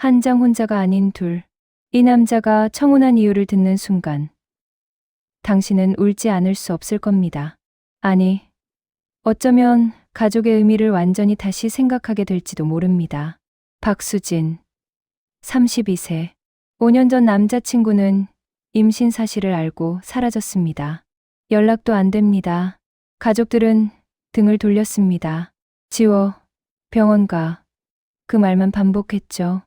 한 장 혼자가 아닌 둘. 이 남자가 청혼한 이유를 듣는 순간 당신은 울지 않을 수 없을 겁니다. 아니, 어쩌면 가족의 의미를 완전히 다시 생각하게 될지도 모릅니다. 박수진, 32세. 5년 전 남자친구는 임신 사실을 알고 사라졌습니다. 연락도 안 됩니다. 가족들은 등을 돌렸습니다. 지워, 병원 가. 그 말만 반복했죠.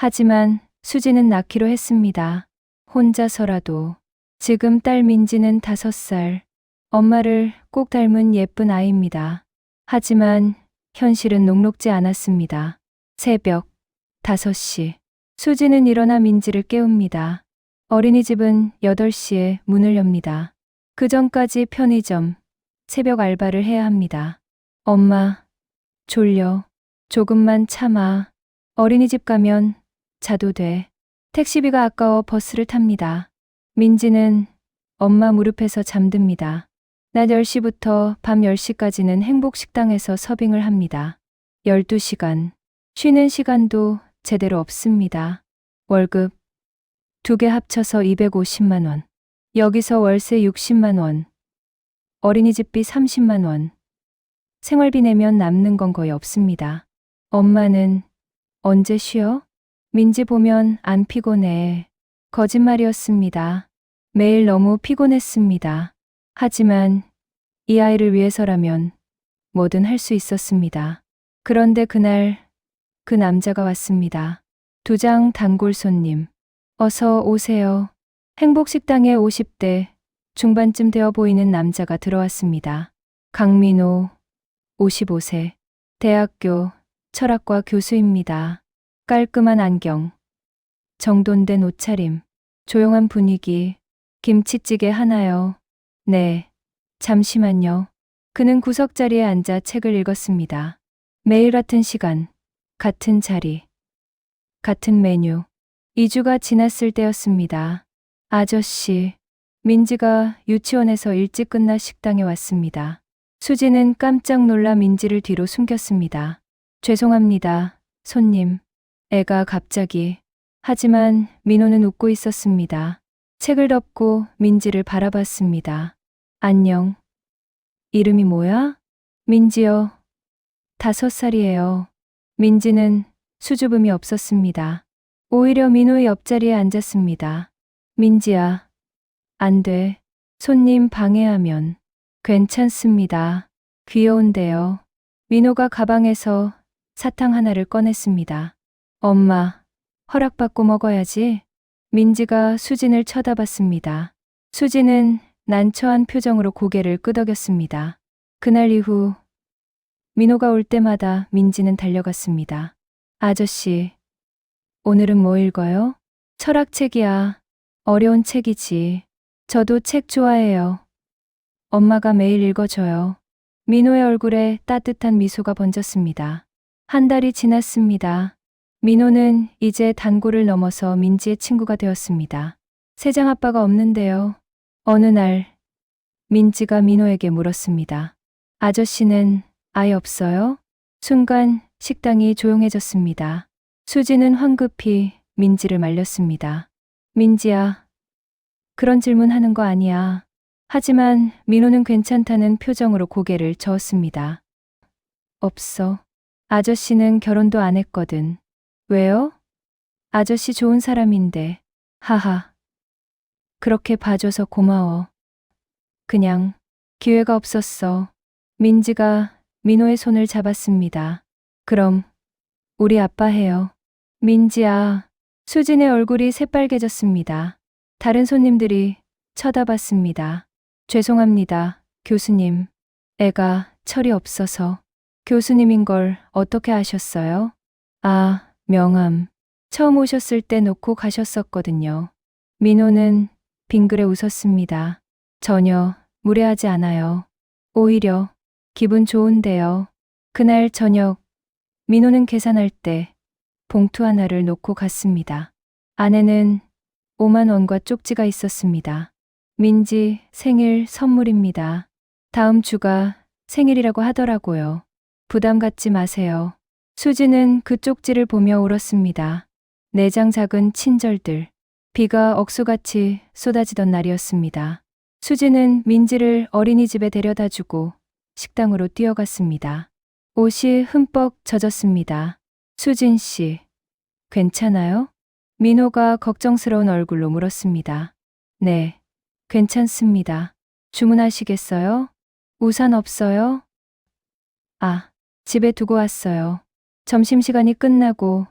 하지만 수지는 낳기로 했습니다. 혼자서라도. 지금 딸 민지는 5살. 엄마를 꼭 닮은 예쁜 아이입니다. 하지만 현실은 녹록지 않았습니다. 새벽 5시. 수지는 일어나 민지를 깨웁니다. 어린이집은 8시에 문을 엽니다. 그 전까지 편의점, 새벽 알바를 해야 합니다. 엄마, 졸려. 조금만 참아. 어린이집 가면 자도 돼. 택시비가 아까워 버스를 탑니다. 민지는 엄마 무릎에서 잠듭니다. 낮 10시부터 밤 10시까지는 행복식당에서 서빙을 합니다. 12시간. 쉬는 시간도 제대로 없습니다. 월급 2개 합쳐서 250만 원. 여기서 월세 60만 원. 어린이집비 30만 원. 생활비 내면 남는 건 거의 없습니다. 엄마는 언제 쉬어? 민지 보면 안 피곤해. 거짓말이었습니다. 매일 너무 피곤했습니다. 하지만 이 아이를 위해서라면 뭐든 할 수 있었습니다. 그런데 그날 그 남자가 왔습니다. 2장 단골 손님. 어서 오세요. 행복식당에 50대 중반쯤 되어 보이는 남자가 들어왔습니다. 강민호, 55세. 대학교 철학과 교수입니다. 깔끔한 안경, 정돈된 옷차림, 조용한 분위기. 김치찌개 하나요? 네, 잠시만요. 그는 구석자리에 앉아 책을 읽었습니다. 매일 같은 시간, 같은 자리, 같은 메뉴. 2주가 지났을 때였습니다. 아저씨, 민지가 유치원에서 일찍 끝나 식당에 왔습니다. 수지는 깜짝 놀라 민지를 뒤로 숨겼습니다. 죄송합니다, 손님. 애가 갑자기. 하지만 민호는 웃고 있었습니다. 책을 덮고 민지를 바라봤습니다. 안녕. 이름이 뭐야? 민지요. 5살이에요. 민지는 수줍음이 없었습니다. 오히려 민호의 옆자리에 앉았습니다. 민지야. 안 돼. 손님 방해하면. 괜찮습니다. 귀여운데요. 민호가 가방에서 사탕 하나를 꺼냈습니다. 엄마, 허락받고 먹어야지. 민지가 수진을 쳐다봤습니다. 수진은 난처한 표정으로 고개를 끄덕였습니다. 그날 이후 민호가 올 때마다 민지는 달려갔습니다. 아저씨, 오늘은 뭐 읽어요? 철학책이야. 어려운 책이지. 저도 책 좋아해요. 엄마가 매일 읽어줘요. 민호의 얼굴에 따뜻한 미소가 번졌습니다. 한 달이 지났습니다. 민호는 이제 단골을 넘어서 민지의 친구가 되었습니다. 세장 아빠가 없는데요. 어느 날 민지가 민호에게 물었습니다. 아저씨는 아예 없어요? 순간 식당이 조용해졌습니다. 수지는 황급히 민지를 말렸습니다. 민지야, 그런 질문 하는 거 아니야. 하지만 민호는 괜찮다는 표정으로 고개를 저었습니다. 없어. 아저씨는 결혼도 안 했거든. 왜요? 아저씨 좋은 사람인데. 하하. 그렇게 봐줘서 고마워. 그냥 기회가 없었어. 민지가 민호의 손을 잡았습니다. 그럼 우리 아빠 해요. 민지야. 수진의 얼굴이 새빨개졌습니다. 다른 손님들이 쳐다봤습니다. 죄송합니다, 교수님. 애가 철이 없어서. 교수님인 걸 어떻게 아셨어요? 아, 명함. 처음 오셨을 때 놓고 가셨었거든요. 민호는 빙그레 웃었습니다. 전혀 무례하지 않아요. 오히려 기분 좋은데요. 그날 저녁 민호는 계산할 때 봉투 하나를 놓고 갔습니다. 안에는 5만 원과 쪽지가 있었습니다. 민지 생일 선물입니다. 다음 주가 생일이라고 하더라고요. 부담 갖지 마세요. 수지는 그 쪽지를 보며 울었습니다. 내장 작은 친절들. 비가 억수같이 쏟아지던 날이었습니다. 수지는 민지를 어린이집에 데려다 주고 식당으로 뛰어갔습니다. 옷이 흠뻑 젖었습니다. 수진 씨, 괜찮아요? 민호가 걱정스러운 얼굴로 물었습니다. 네, 괜찮습니다. 주문하시겠어요? 우산 없어요? 아, 집에 두고 왔어요. 점심시간이 끝나고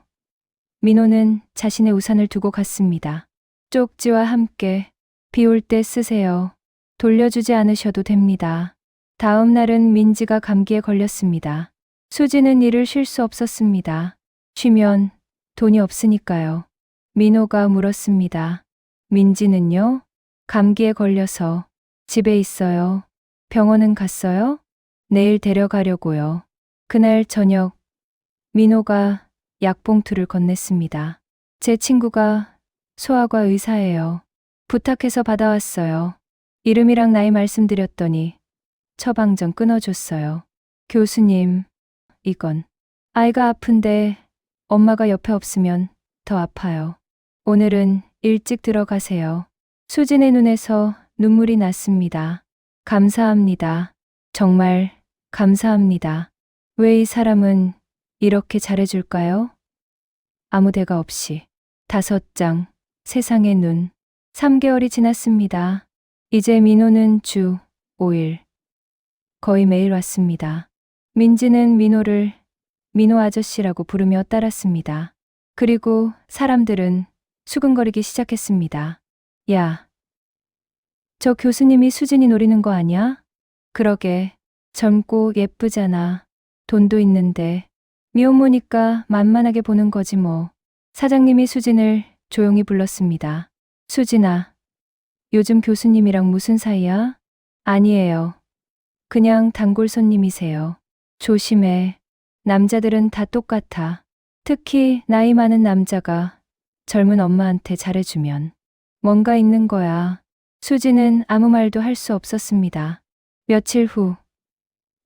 민호는 자신의 우산을 두고 갔습니다. 쪽지와 함께 비 올 때 쓰세요. 돌려주지 않으셔도 됩니다. 다음 날은 민지가 감기에 걸렸습니다. 수지는 일을 쉴 수 없었습니다. 쉬면 돈이 없으니까요. 민호가 물었습니다. 민지는요? 감기에 걸려서 집에 있어요. 병원은 갔어요? 내일 데려가려고요. 그날 저녁 민호가 약봉투를 건넸습니다. 제 친구가 소아과 의사예요. 부탁해서 받아왔어요. 이름이랑 나이 말씀드렸더니 처방전 끊어줬어요. 교수님, 이건 아이가 아픈데 엄마가 옆에 없으면 더 아파요. 오늘은 일찍 들어가세요. 수진의 눈에서 눈물이 났습니다. 감사합니다. 정말 감사합니다. 왜 이 사람은 이렇게 잘해줄까요? 아무 대가 없이 5장, 세상의 눈. 3개월이 지났습니다. 이제 민호는 주 5일. 거의 매일 왔습니다. 민지는 민호를 민호 아저씨라고 부르며 따랐습니다. 그리고 사람들은 수근거리기 시작했습니다. 야, 저 교수님이 수진이 노리는 거 아니야? 그러게, 젊고 예쁘잖아. 돈도 있는데. 미혼모니까 만만하게 보는 거지 뭐. 사장님이 수진을 조용히 불렀습니다. 수진아, 요즘 교수님이랑 무슨 사이야? 아니에요. 그냥 단골 손님이세요. 조심해. 남자들은 다 똑같아. 특히 나이 많은 남자가 젊은 엄마한테 잘해주면 뭔가 있는 거야. 수진은 아무 말도 할 수 없었습니다. 며칠 후,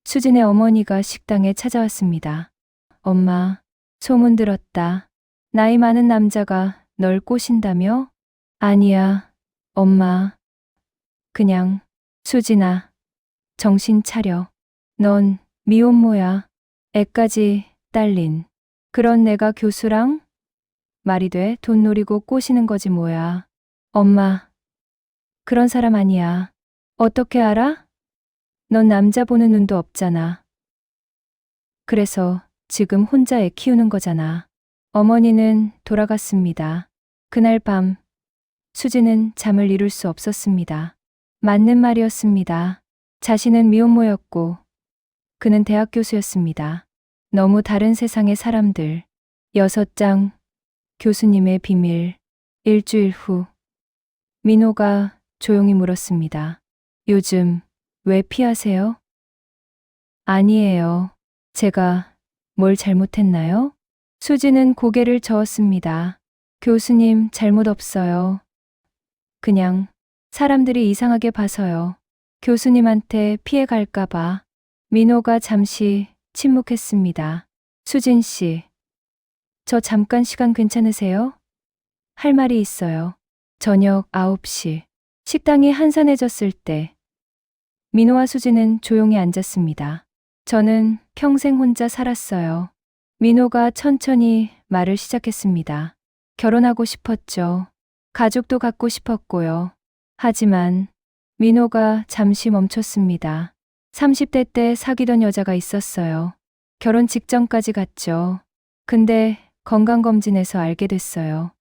수진의 어머니가 식당에 찾아왔습니다. 엄마, 소문 들었다. 나이 많은 남자가 널 꼬신다며? 아니야, 엄마. 그냥, 수진아, 정신 차려. 넌 미혼모야. 애까지 딸린. 그런 내가 교수랑? 말이 돼? 돈 노리고 꼬시는 거지 뭐야. 엄마, 그런 사람 아니야. 어떻게 알아? 넌 남자 보는 눈도 없잖아. 그래서 지금 혼자 애 키우는 거잖아. 어머니는 돌아갔습니다. 그날 밤, 수지는 잠을 이룰 수 없었습니다. 맞는 말이었습니다. 자신은 미혼모였고, 그는 대학 교수였습니다. 너무 다른 세상의 사람들. 6장, 교수님의 비밀. 일주일 후, 민호가 조용히 물었습니다. 요즘 왜 피하세요? 아니에요. 제가 뭘 잘못했나요? 수지는 고개를 저었습니다. 교수님 잘못 없어요. 그냥 사람들이 이상하게 봐서요. 교수님한테 피해 갈까봐. 민호가 잠시 침묵했습니다. 수진 씨, 저 잠깐 시간 괜찮으세요? 할 말이 있어요. 저녁 9시. 식당이 한산해졌을 때 민호와 수지는 조용히 앉았습니다. 저는 평생 혼자 살았어요. 민호가 천천히 말을 시작했습니다. 결혼하고 싶었죠. 가족도 갖고 싶었고요. 하지만 민호가 잠시 멈췄습니다. 30대 때 사귀던 여자가 있었어요. 결혼 직전까지 갔죠. 근데 건강검진에서 알게 됐어요.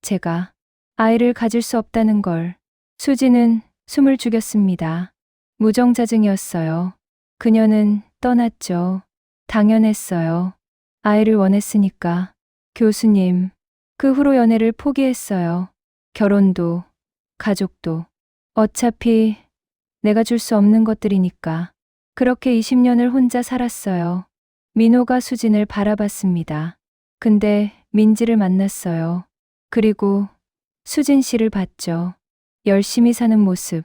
제가 아이를 가질 수 없다는 걸. 수지는 숨을 죽였습니다. 무정자증이었어요. 그녀는 떠났죠. 당연했어요. 아이를 원했으니까. 교수님, 그 후로 연애를 포기했어요. 결혼도, 가족도. 어차피 내가 줄 수 없는 것들이니까. 그렇게 20년을 혼자 살았어요. 민호가 수진을 바라봤습니다. 근데 민지를 만났어요. 그리고 수진 씨를 봤죠. 열심히 사는 모습,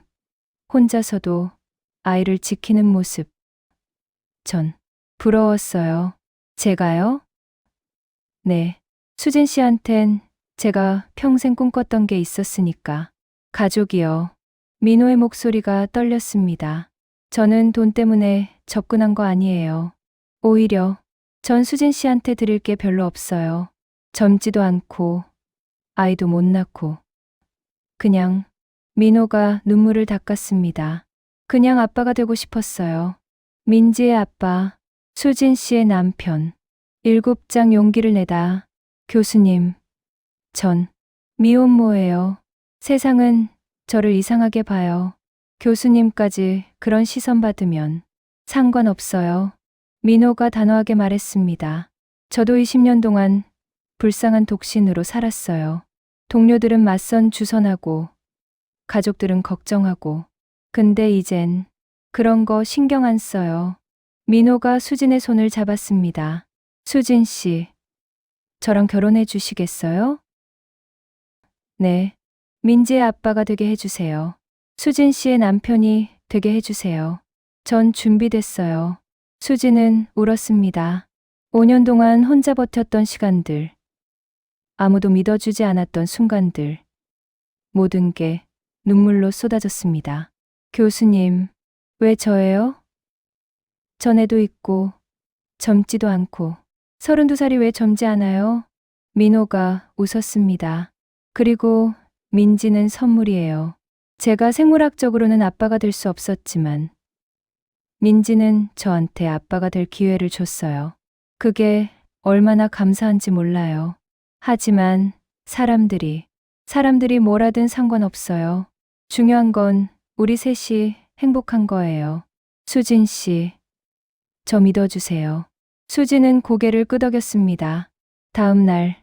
혼자서도 아이를 지키는 모습. 전 부러웠어요. 제가요? 네. 수진 씨한텐 제가 평생 꿈꿨던 게 있었으니까. 가족이요. 민호의 목소리가 떨렸습니다. 저는 돈 때문에 접근한 거 아니에요. 오히려 전 수진 씨한테 드릴 게 별로 없어요. 젊지도 않고 아이도 못 낳고. 그냥 민호가 눈물을 닦았습니다. 그냥 아빠가 되고 싶었어요. 민지의 아빠, 수진 씨의 남편. 7장 용기를 내다. 교수님, 전 미혼모예요. 세상은 저를 이상하게 봐요. 교수님까지 그런 시선 받으면 상관없어요. 민호가 단호하게 말했습니다. 저도 20년 동안 불쌍한 독신으로 살았어요. 동료들은 맞선 주선하고 가족들은 걱정하고. 근데 이젠 그런 거 신경 안 써요. 민호가 수진의 손을 잡았습니다. 수진 씨, 저랑 결혼해 주시겠어요? 네. 민지의 아빠가 되게 해주세요. 수진 씨의 남편이 되게 해주세요. 전 준비됐어요. 수진은 울었습니다. 5년 동안 혼자 버텼던 시간들, 아무도 믿어주지 않았던 순간들, 모든 게 눈물로 쏟아졌습니다. 교수님, 왜 저예요? 전에도 있고 젊지도 않고. 32살이 왜 젊지 않아요? 민호가 웃었습니다. 그리고 민지는 선물이에요. 제가 생물학적으로는 아빠가 될 수 없었지만 민지는 저한테 아빠가 될 기회를 줬어요. 그게 얼마나 감사한지 몰라요. 하지만 사람들이 뭐라든 상관없어요. 중요한 건 우리 셋이 행복한 거예요. 수진 씨, 저 믿어주세요. 수진은 고개를 끄덕였습니다. 다음 날,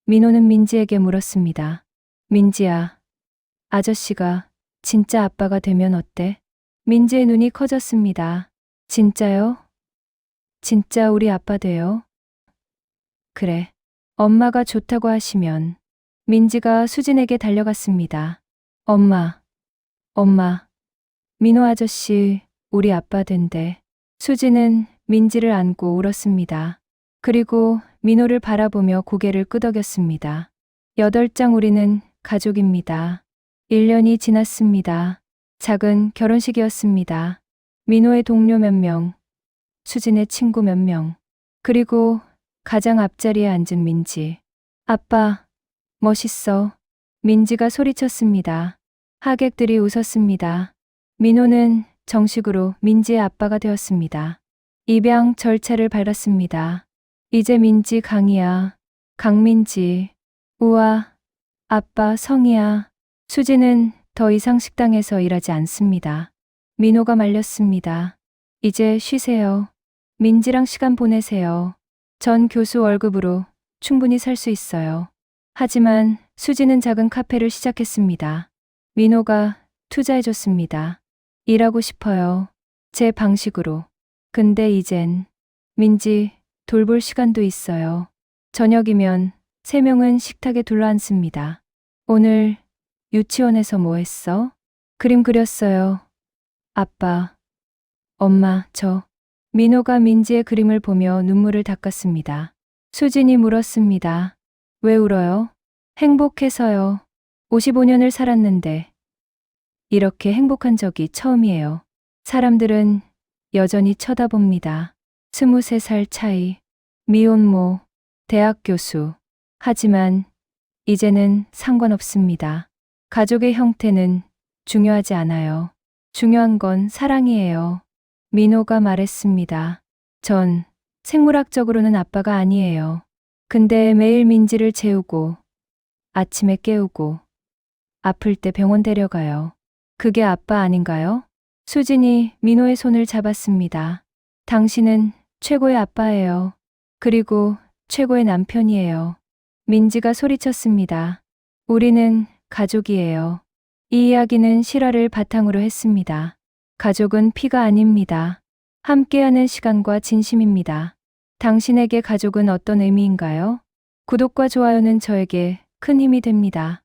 민호는 민지에게 물었습니다. 민지야, 아저씨가 진짜 아빠가 되면 어때? 민지의 눈이 커졌습니다. 진짜요? 진짜 우리 아빠 돼요? 그래. 엄마가 좋다고 하시면. 민지가 수진에게 달려갔습니다. 엄마. 민호 아저씨, 우리 아빠 된대. 수진은 민지를 안고 울었습니다. 그리고 민호를 바라보며 고개를 끄덕였습니다. 8장 우리는 가족입니다. 1년이 지났습니다. 작은 결혼식이었습니다. 민호의 동료 몇 명, 수진의 친구 몇 명, 그리고 가장 앞자리에 앉은 민지. 아빠, 멋있어. 민지가 소리쳤습니다. 하객들이 웃었습니다. 민호는 정식으로 민지의 아빠가 되었습니다. 입양 절차를 밟았습니다. 이제 민지 강이야. 강민지. 우와, 아빠 성이야. 수지는 더 이상 식당에서 일하지 않습니다. 민호가 말렸습니다. 이제 쉬세요. 민지랑 시간 보내세요. 전 교수 월급으로 충분히 살 수 있어요. 하지만 수지는 작은 카페를 시작했습니다. 민호가 투자해줬습니다. 일하고 싶어요. 제 방식으로. 근데 이젠 민지 돌볼 시간도 있어요. 저녁이면 3명은 식탁에 둘러앉습니다. 오늘 유치원에서 뭐 했어? 그림 그렸어요. 아빠, 엄마, 저. 민호가 민지의 그림을 보며 눈물을 닦았습니다. 수진이 물었습니다. 왜 울어요? 행복해서요. 55년을 살았는데 이렇게 행복한 적이 처음이에요. 사람들은 여전히 쳐다봅니다. 23살 차이, 미혼모, 대학 교수. 하지만 이제는 상관없습니다. 가족의 형태는 중요하지 않아요. 중요한 건 사랑이에요. 민호가 말했습니다. 전 생물학적으로는 아빠가 아니에요. 근데 매일 민지를 재우고 아침에 깨우고 아플 때 병원 데려가요. 그게 아빠 아닌가요? 수진이 민호의 손을 잡았습니다. 당신은 최고의 아빠예요. 그리고 최고의 남편이에요. 민지가 소리쳤습니다. 우리는 가족이에요. 이 이야기는 실화를 바탕으로 했습니다. 가족은 피가 아닙니다. 함께하는 시간과 진심입니다. 당신에게 가족은 어떤 의미인가요? 구독과 좋아요는 저에게 큰 힘이 됩니다.